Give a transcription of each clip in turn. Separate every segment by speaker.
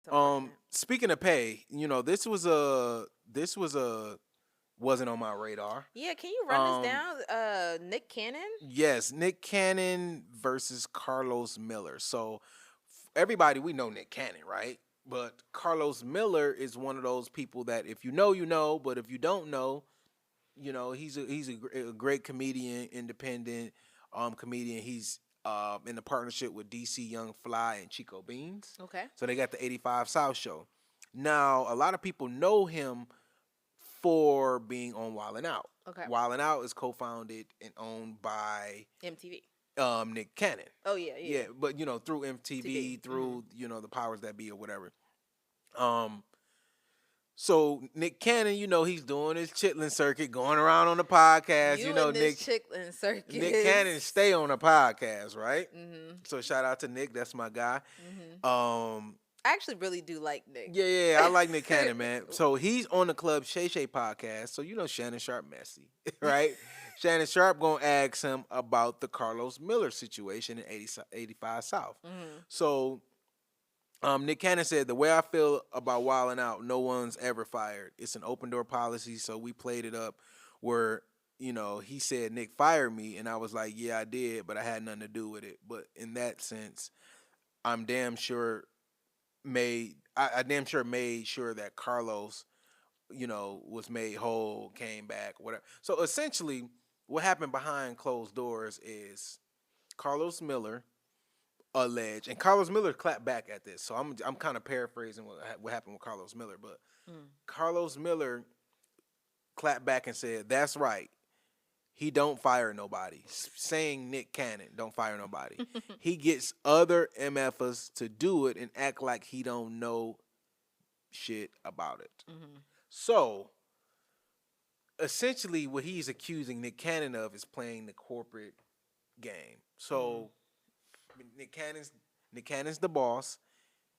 Speaker 1: It's unfortunate.
Speaker 2: Speaking of pay, this was a wasn't on my radar.
Speaker 1: Yeah, can you run this
Speaker 2: Um,
Speaker 1: down? Nick Cannon.
Speaker 2: yes, Nick Cannon versus Carlos Miller. So everybody we know Nick Cannon, right? But Carlos Miller is one of those people that if you know, you know, but if you don't know, he's a great comedian, independent comedian. He's in a partnership with DC Young Fly and Chico Beans.
Speaker 1: Okay.
Speaker 2: So they got the 85 South show. Now, a lot of people know him for being on Wildin' Out.
Speaker 1: Okay.
Speaker 2: Wildin' Out is co-founded and owned by
Speaker 1: MTV.
Speaker 2: Nick Cannon.
Speaker 1: Oh yeah, yeah.
Speaker 2: Yeah, but through MTV,
Speaker 1: TV.
Speaker 2: through the powers that be or whatever. Um, so Nick Cannon, he's doing his chitlin circuit, going around on the podcast.
Speaker 1: You and this
Speaker 2: Nick
Speaker 1: Chicklin circus.
Speaker 2: Nick Cannon stay on the podcast, right?
Speaker 1: Mhm.
Speaker 2: So shout out to Nick, that's my guy.
Speaker 1: Mhm.
Speaker 2: Um,
Speaker 1: I actually really do like Nick.
Speaker 2: yeah, I like Nick Cannon, man. So he's on the Club Shay Shay podcast. So Shannon Sharp messy, right? Shannon Sharp gonna ask him about the Carlos Miller situation in 85 South.
Speaker 1: Mhm.
Speaker 2: So Nick Cannon said, the way I feel about Wildin' Out, no one's ever fired. It's an open door policy, so we played it up where, he said Nick fired me, and I was like, yeah, I did, but I had nothing to do with it. But in that sense, I'm damn sure I damn sure made sure that Carlos, was made whole, came back, whatever. So essentially, what happened behind closed doors is Carlos Miller alleged, and Carlos Miller clapped back at this. So I'm kind of paraphrasing what happened with Carlos Miller, but
Speaker 1: Mm.
Speaker 2: Carlos Miller clapped back and said, "That's right. He don't fire nobody." Saying Nick Cannon don't fire nobody. He gets other MFers to do it and act like he don't know shit about it.
Speaker 1: Mhm.
Speaker 2: So essentially, what he's accusing Nick Cannon of is playing the corporate game.
Speaker 1: Mhm.
Speaker 2: So Nick Cannon's Nick Cannon's the boss.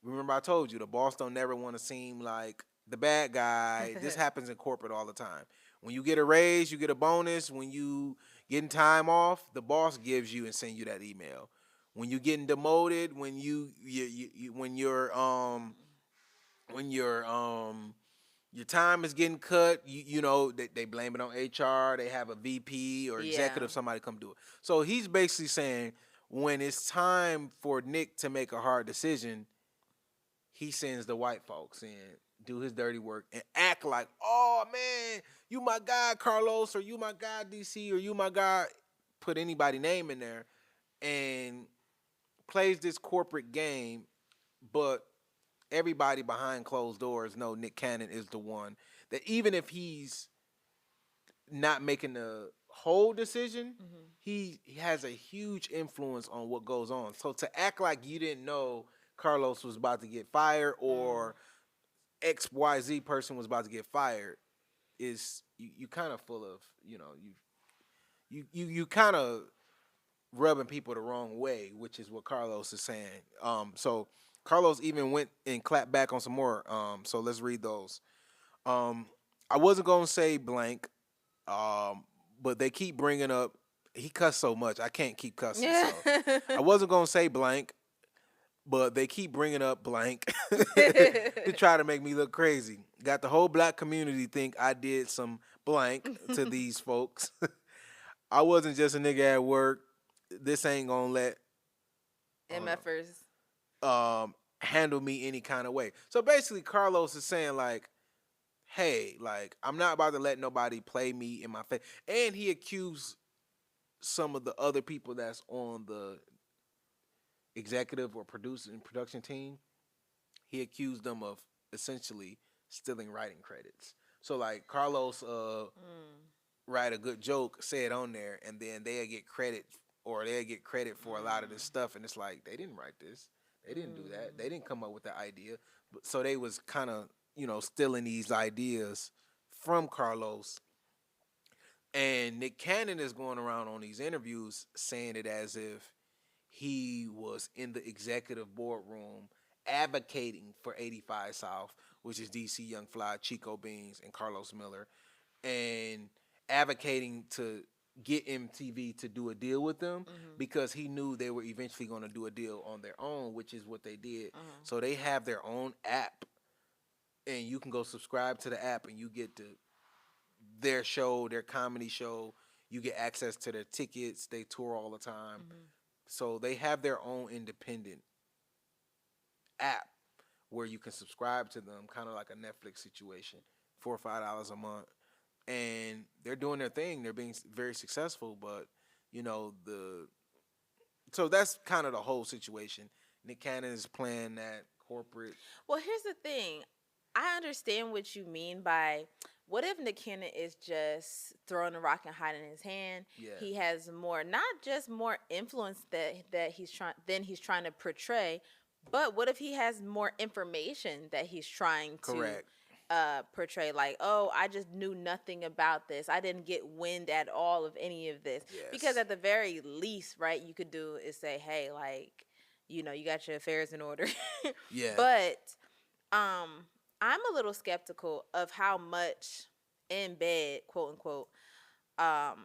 Speaker 2: Remember, I told you the boss don't never want to seem like the bad guy. This happens in corporate all the time. When you get a raise, you get a bonus. When you getting time off, the boss gives you and send you that email. When you getting demoted, when your time is getting cut, they blame it on HR. They have a VP or
Speaker 1: Yeah.
Speaker 2: executive, somebody come do it. So he's basically saying when it's time for Nick to make a hard decision, he sends the white folks in, do his dirty work, and act like, oh man, you my guy, Carlos, or you my guy, DC, or you my guy, put anybody name in there, and plays this corporate game, but everybody behind closed doors know Nick Cannon is the one that even if he's not making the whole decision,
Speaker 1: Mhm.
Speaker 2: he has a huge influence on what goes on. So to act like you didn't know Carlos was about to get fired
Speaker 1: Mm.
Speaker 2: or XYZ person was about to get fired is you kind of full of, you kind of rubbing people the wrong way, which is what Carlos is saying. So Carlos even went and clapped back on some more. So let's read those. Um, I wasn't gonna say blank, but they keep bringing up. He cussed so much, I can't keep cussing.
Speaker 1: Yeah.
Speaker 2: So I wasn't gonna say blank, but they keep bringing up blank to try to make me look crazy. Got the whole black community think I did some blank to these folks. I wasn't just a nigga at work. This ain't gonna let hold
Speaker 1: MFers.
Speaker 2: handle me any kind of way. So basically, Carlos is saying like, "Hey, like I'm not about to let nobody play me in my face." And he accused some of the other people that's on the executive or production team. He accused them of essentially stealing writing credits. So like Carlos
Speaker 1: Mm.
Speaker 2: write a good joke, say it on there, and then they'll get credit or they'll get credit for a lot of this
Speaker 1: Mm.
Speaker 2: stuff. And it's like they didn't write this, they didn't do that,
Speaker 1: Mm.
Speaker 2: they didn't come up with the idea. But so they was kind of stealing these ideas from Carlos. And Nick Cannon is going around on these interviews saying it as if he was in the executive boardroom advocating for 85 South, which is DC Young Fly, Chico Beans, and Carlos Miller, and advocating to get MTV to do a deal with them
Speaker 1: Mm-hmm.
Speaker 2: because he knew they were eventually going to do a deal on their own, which is what they did.
Speaker 1: Uh-huh.
Speaker 2: So they have their own app, and you can go subscribe to the app, and you get to their show, their comedy show. You get access to their tickets. They tour all the time.
Speaker 1: Mm-hmm.
Speaker 2: So they have their own independent app where you can subscribe to them, kind of like a Netflix situation, $4 or $5 a month, and they're doing their thing. They're being very successful, but you know so that's kind of the whole situation. Nick Cannon is playing that corporate.
Speaker 1: Well, here's the thing. I understand what you mean by what if Nick Cannon is just throwing a rock and hiding in his hand.
Speaker 2: Yeah.
Speaker 1: He has more, not just more influence that he's trying to portray, but what if he has more information that he's trying to
Speaker 2: Correct.
Speaker 1: portray? Like, oh, I just knew nothing about this. I didn't get wind at all of any of this.
Speaker 2: Yes.
Speaker 1: Because at the very least, right, you could do is say, hey, like, you know, you got your affairs in order.
Speaker 2: Yeah.
Speaker 1: But I'm a little skeptical of how much in bed, quote unquote,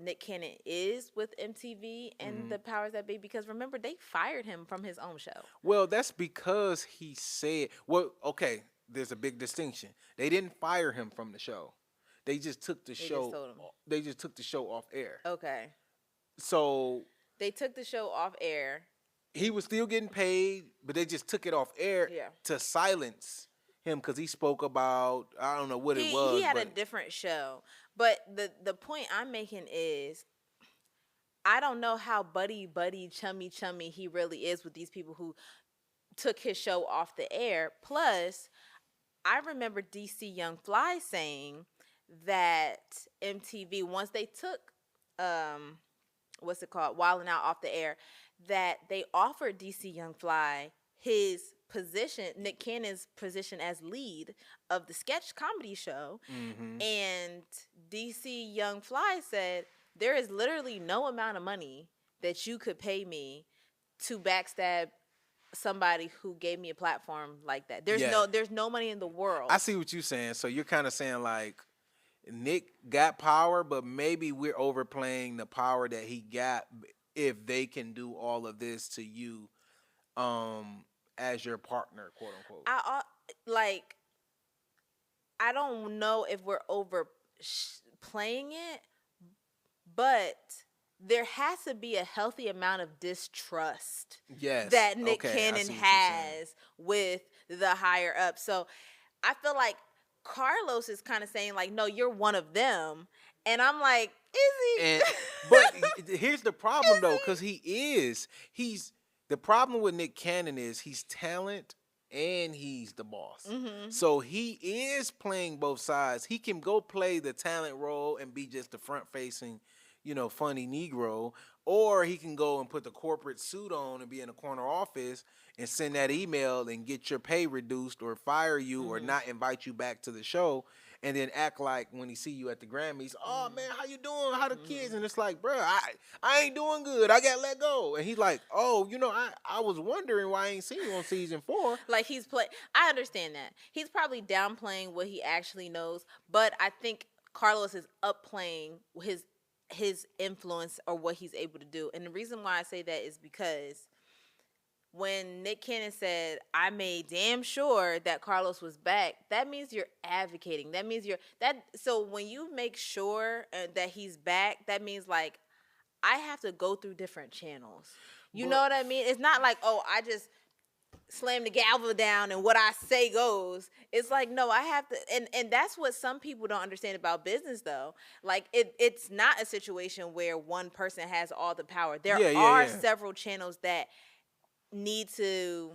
Speaker 1: Nick Cannon is with MTV and the powers that be, because remember, they fired him from his own show.
Speaker 2: Well, that's because he said, well, okay, there's a big distinction. They didn't fire him from the show. They just took the show.
Speaker 1: told him.
Speaker 2: They just took the show off air.
Speaker 1: Okay.
Speaker 2: So
Speaker 1: They took the show off air.
Speaker 2: he was still getting paid, but they just took it off air
Speaker 1: Yeah.
Speaker 2: to silence him because he spoke about, I don't know what it was.
Speaker 1: He had a
Speaker 2: but
Speaker 1: different show. But the point I'm making is, I don't know how buddy, chummy he really is with these people who took his show off the air. Plus, I remember DC Young Fly saying that MTV, once they took what's it called, Wildin' Out off the air, that they offered DC Young Fly his position, Nick Cannon's position as lead of the sketch comedy show. And DC Young Fly said, there is literally no amount of money that you could pay me to backstab somebody who gave me a platform like that. There's no money in the world.
Speaker 2: I see what you're saying. So you're kind of saying like Nick got power, but maybe we're overplaying the power that he got if they can do all of this to you as your partner, quote unquote.
Speaker 1: I don't know if we're overplaying it, but there has to be a healthy amount of distrust that Nick Cannon has with the higher up. So I feel like Karlous is kind of saying like, no, you're one of them. And I'm like, is he?
Speaker 2: But here's the problem though, because he's the problem with Nick Cannon is he's talent and he's the boss. So he is playing both sides. He can go play the talent role and be just the front facing, funny Negro, or he can go and put the corporate suit on and be in a corner office and send that email and get your pay reduced or fire you or not invite you back to the show, and then act like when he see you at the Grammys, oh man, how you doing? How the kids? And it's like, bro, I ain't doing good. I got let go. And he's like, oh, I was wondering why I ain't seen you on season 4.
Speaker 1: Like I understand that. He's probably downplaying what he actually knows, but I think Karlous is upplaying his influence or what he's able to do. And the reason why I say that is because when Nick Cannon said, I made damn sure that Karlous was back, that means you're advocating. That means so when you make sure that he's back, that means like, I have to go through different channels. You know what I mean? It's not like, oh, I just slam the gavel down and what I say goes. It's like, no, I have to, and that's what some people don't understand about business though. Like it's not a situation where one person has all the power. There are several channels that need to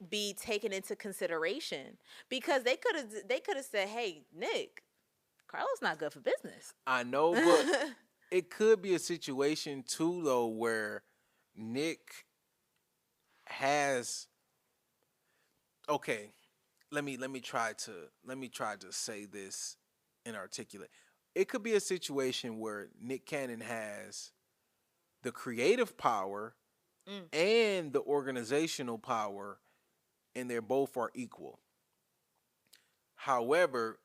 Speaker 1: be taken into consideration, because they could have said, hey, Nick, Karlous not good for business.
Speaker 2: I know, but it could be a situation too though where Nick has, okay, let me try to say this and articulate. It could be a situation where Nick Cannon has the creative power and the organizational power, and they're both are equal. However,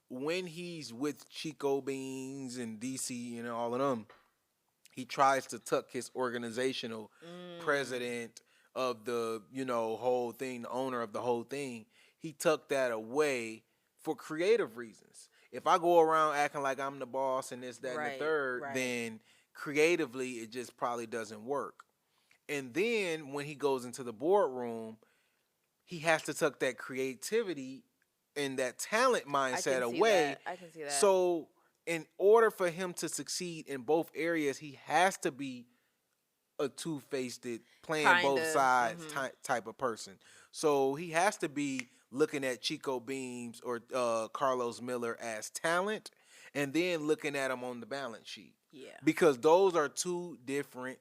Speaker 2: when he's with Chico Beans and DC and all of them, he tries to tuck his organizational
Speaker 1: Mm.
Speaker 2: president of the whole thing, the owner of the whole thing. He tucked that away for creative reasons. If I go around acting like I'm the boss and this, that, and the
Speaker 1: Right.
Speaker 2: third,
Speaker 1: Right.
Speaker 2: then creatively it just probably doesn't work. And then when he goes into the boardroom, he has to tuck that creativity and that talent
Speaker 1: I
Speaker 2: mindset
Speaker 1: can see
Speaker 2: away.
Speaker 1: that. I can see that.
Speaker 2: So, in order for him to succeed in both areas, he has to be a two-faced, playing
Speaker 1: Kind
Speaker 2: both
Speaker 1: of.
Speaker 2: sides
Speaker 1: Mhm.
Speaker 2: type of person. So he has to be looking at Chico Beams or Carlos Miller as talent, and then looking at them on the balance sheet,
Speaker 1: Yeah.
Speaker 2: because uh, those are two different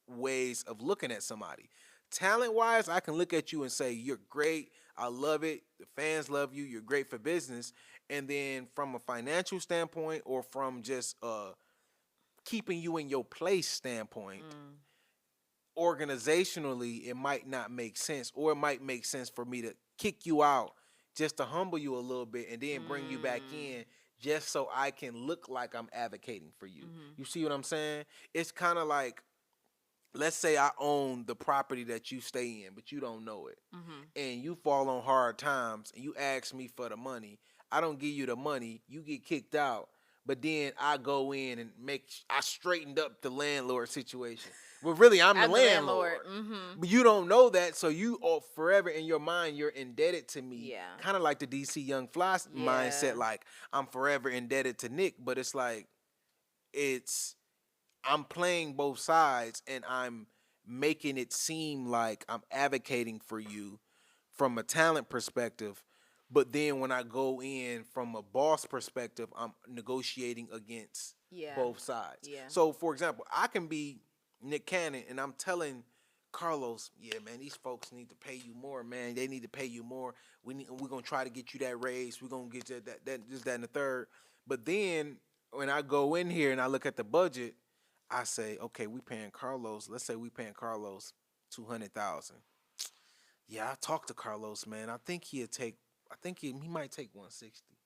Speaker 2: ways of looking at somebody. Talent wise, I can look at you and say, you're great. I love it. The fans love you. You're great for business. And then from a financial standpoint, or from just keeping you in your place standpoint,
Speaker 1: Mm.
Speaker 2: organizationally, it might not make sense, or it might make sense for me to kick you out just to humble you a little bit and then bring you back
Speaker 1: Mm.
Speaker 2: in just so I can look like I'm advocating for you.
Speaker 1: Mhm.
Speaker 2: You see what I'm saying? It's kind of like, let's say I own the property that you stay in, but you don't know it,
Speaker 1: Mhm.
Speaker 2: and you fall on hard times and you ask me for the money. I don't give you the money, you get kicked out. But then I go in and I straightened up the landlord situation. Well, really, I'm the
Speaker 1: I'm the landlord.
Speaker 2: landlord.
Speaker 1: Mhm.
Speaker 2: But you don't know that, so you are forever in your mind, you're indebted to me.
Speaker 1: Yeah.
Speaker 2: Kind of like the DC Young Fly
Speaker 1: Yeah.
Speaker 2: mindset, like I'm forever indebted to Nick, but it's like, it's I'm playing both sides and I'm making it seem like I'm advocating for you from a talent perspective. But then when I go in from a boss perspective, I'm negotiating against
Speaker 1: Yeah.
Speaker 2: both sides.
Speaker 1: Yeah.
Speaker 2: So, for example, I can be Nick Cannon and I'm telling Karlous, yeah, man, these folks need to pay you more, man. They need to pay you more. We're gonna try to get you that raise. We're gonna get you that this, that, and the third. But then when I go in here and I look at the budget, I say, okay, we paying Karlous. Let's say we paying Karlous 200,000. Yeah, I talked to Karlous, man. I think he'd take. I think he might take 160,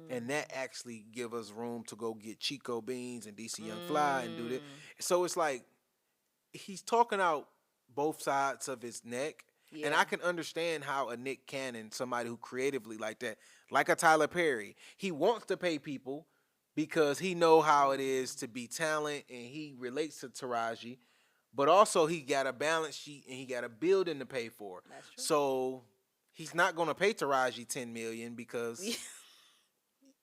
Speaker 2: and that
Speaker 1: Mm.
Speaker 2: actually give us room to go get Chico Beans and DC Young Fly and do that.
Speaker 1: Mm.
Speaker 2: So it's like he's talking out both sides of his neck. And
Speaker 1: Yeah.
Speaker 2: I can understand how a Nick Cannon, somebody who creatively like that, like a Tyler Perry, he wants to pay people because he know how it is
Speaker 1: Mm.
Speaker 2: to be talent, and he relates to Taraji, but also he got a balance sheet and he got a building to pay for.
Speaker 1: That's true.
Speaker 2: So he's not gonna pay Taraji 10 million because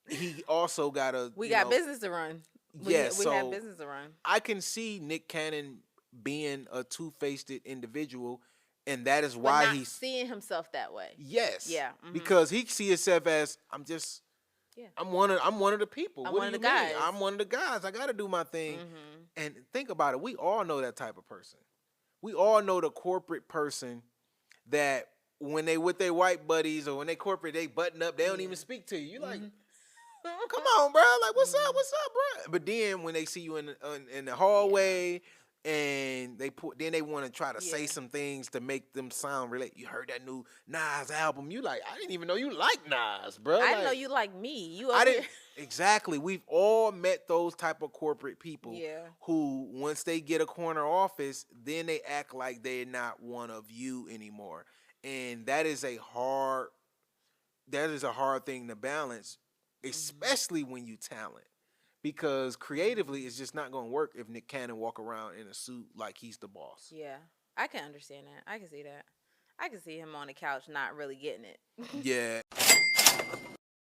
Speaker 2: he also got a
Speaker 1: We got business to run.
Speaker 2: yes.
Speaker 1: We have
Speaker 2: So
Speaker 1: business to run.
Speaker 2: I can see Nick Cannon being a two-faced individual, and that is
Speaker 1: But
Speaker 2: why
Speaker 1: not
Speaker 2: he's
Speaker 1: seeing himself that way.
Speaker 2: yes,
Speaker 1: Yeah. Mhm.
Speaker 2: because he see himself as
Speaker 1: Yeah.
Speaker 2: I'm one of the people.
Speaker 1: I'm
Speaker 2: What
Speaker 1: one
Speaker 2: do
Speaker 1: of the
Speaker 2: you mean?
Speaker 1: guys.
Speaker 2: I'm one of the guys. I got to do my thing.
Speaker 1: Mhm.
Speaker 2: And think about it. We all know that type of person. We all know the corporate person that when they with their white buddies or when they corporate, they button up. They don't
Speaker 1: Yeah.
Speaker 2: even speak to you. You like,
Speaker 1: Mhm.
Speaker 2: come on, bro. Like,
Speaker 1: Mhm.
Speaker 2: what's up, bro? But then when they see you in the
Speaker 1: Yeah.
Speaker 2: hallway, and then they want to try to say
Speaker 1: Yeah.
Speaker 2: some things to make them sound relate. You heard that new Nas album? You like, I didn't even know you like Nas, bro.
Speaker 1: I know
Speaker 2: Like,
Speaker 1: you like me. You
Speaker 2: I
Speaker 1: over here.
Speaker 2: didn't exactly. We've all met those type of corporate people
Speaker 1: Yeah.
Speaker 2: who, once they get a corner office, then they act like they're not one of you anymore, and that is a hard thing to balance,
Speaker 1: Mhm.
Speaker 2: especially when you talent. Because creatively, it's just not going to work if Nick Cannon walk around in a suit like he's the boss.
Speaker 1: Yeah. I can understand that. I can see that. I can see him on the couch not really getting it.
Speaker 2: Yeah.